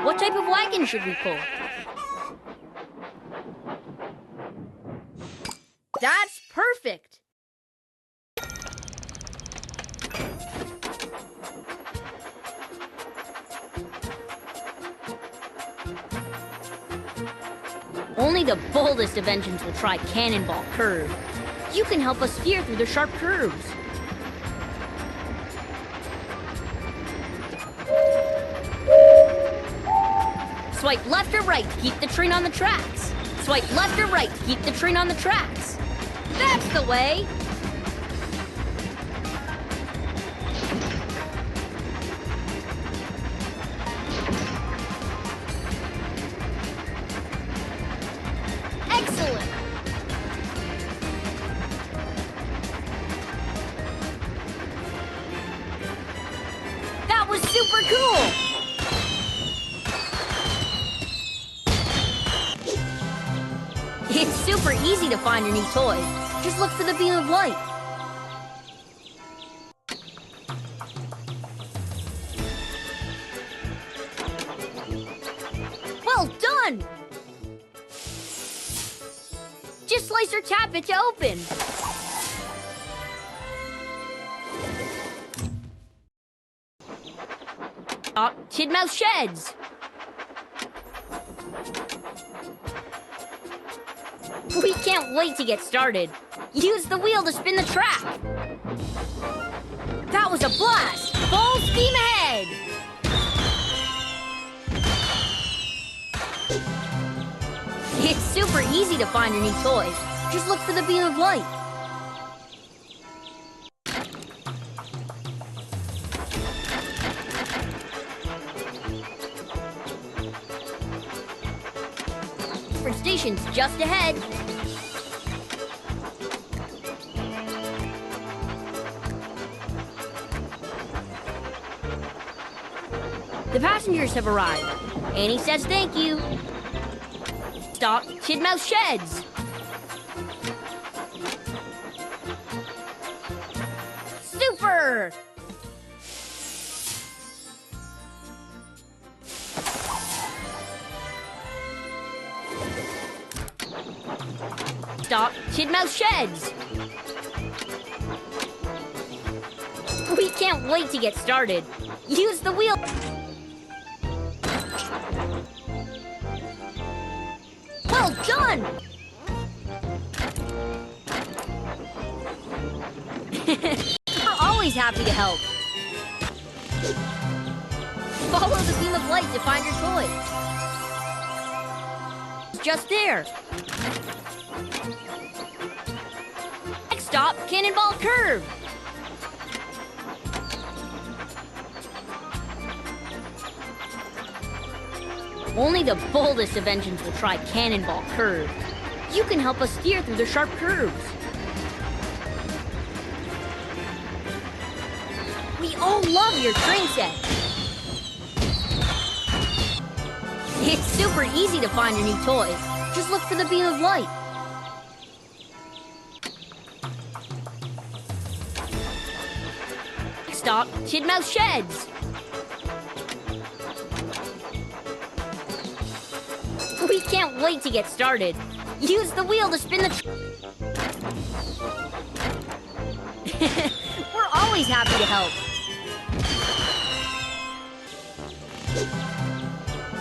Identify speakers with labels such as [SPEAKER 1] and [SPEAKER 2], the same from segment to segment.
[SPEAKER 1] What type of wagon should we pull? That's perfect! Only the boldest of engines will try Cannonball Curve. You can help us steer through the sharp curves. Swipe left or right to keep the train on the tracks. Swipe left or right to keep the train on the tracks. That's the way! Excellent! That was super cool! It's super easy to find your new toy. Just look for the beam of light. Well done! Just slice or tap it to open. Tidmouth Sheds. We can't wait to get started. Use the wheel to spin the track. That was a blast! Full steam ahead! It's super easy to find your new toys. Just look for the beam of light. Different stations just ahead. The passengers have arrived. Annie says thank you. Stop Tidmouth Sheds. Super! Stop Tidmouth Sheds. We can't wait to get started. Use the wheel. Well done! We're always happy to help. Follow the beam of light to find your toy. It's just there. Next stop, Cannonball Curve. Only the boldest of engines will try Cannonball Curve. You can help us steer through the sharp curves. We all love your train set. It's super easy to find your new toys. Just look for the beam of light. Stop Tidmouth Sheds. We can't wait to get started. Use the wheel to spin the We're always happy to help.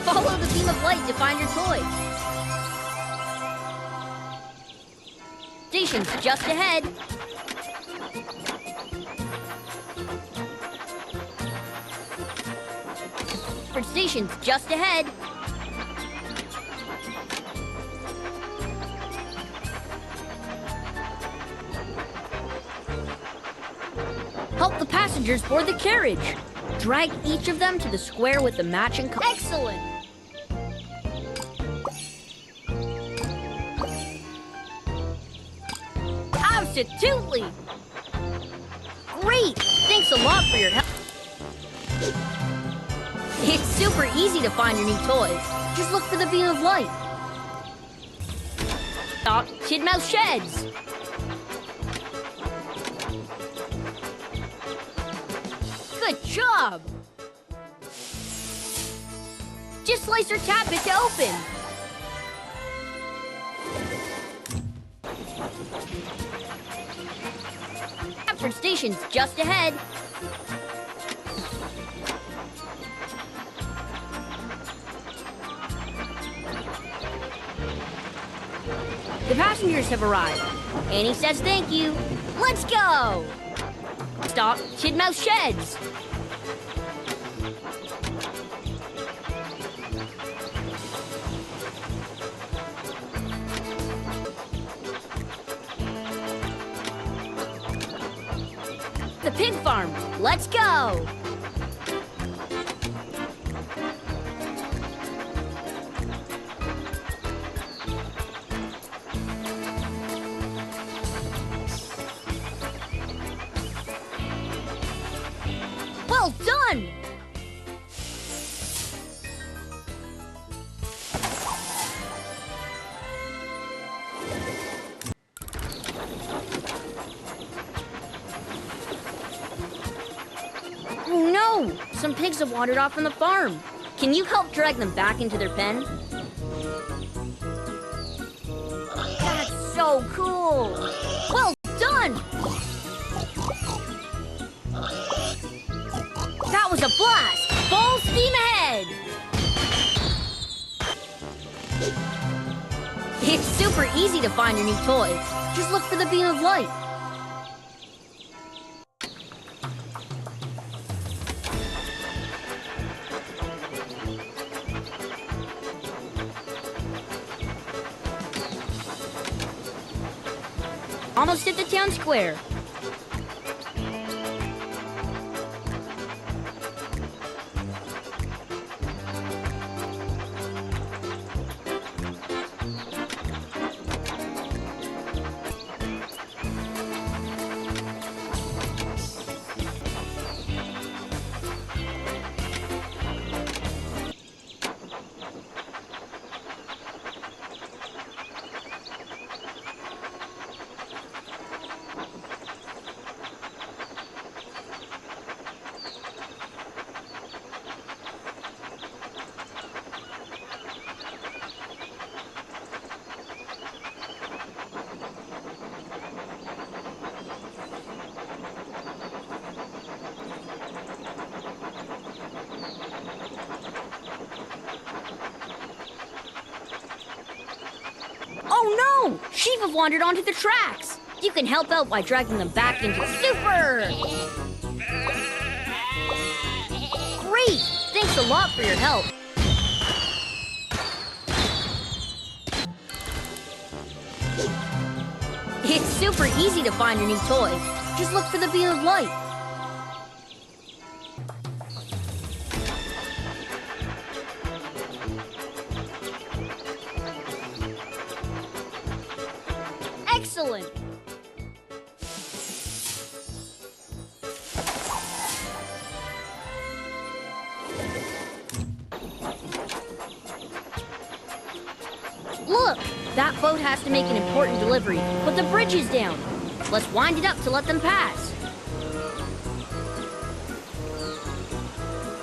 [SPEAKER 1] Follow the beam of light to find your toy. Station's just ahead. Station's just ahead. Help the passengers board the carriage. Drag each of them to the square with the matching color. Excellent! Absolutely! Great! Thanks a lot for your help. It's super easy to find your new toys. Just look for the beam of light. Stop Tidmouth Sheds. Good job! Just slice or tap it to open. Captured station's just ahead. The passengers have arrived. Annie says thank you. Let's go! Stop Kidmouse Sheds. The pig farm. Let's go! Well done! Oh no! Some pigs have wandered off from the farm. Can you help drag them back into their pen? That's so cool! Well done! That was a blast! Full steam ahead! It's super easy to find your new toys. Just look for the beam of light. Almost hit the town square. Oh no! Sheep have wandered onto the tracks. You can help out by dragging them back into Super! Great! Thanks a lot for your help. It's super easy to find your new toys. Just look for the beam of light. Excellent! Look! That boat has to make an important delivery, but the bridge is down. Let's wind it up to let them pass.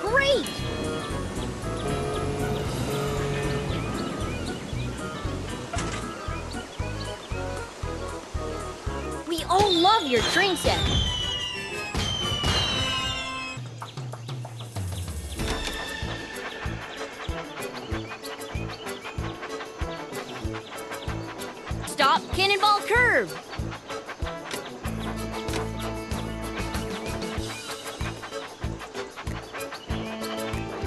[SPEAKER 1] Great! We all love your train set. Stop Cannonball Curve.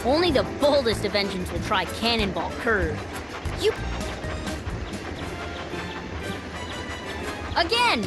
[SPEAKER 1] Only the boldest of engines will try Cannonball Curve. You... Again!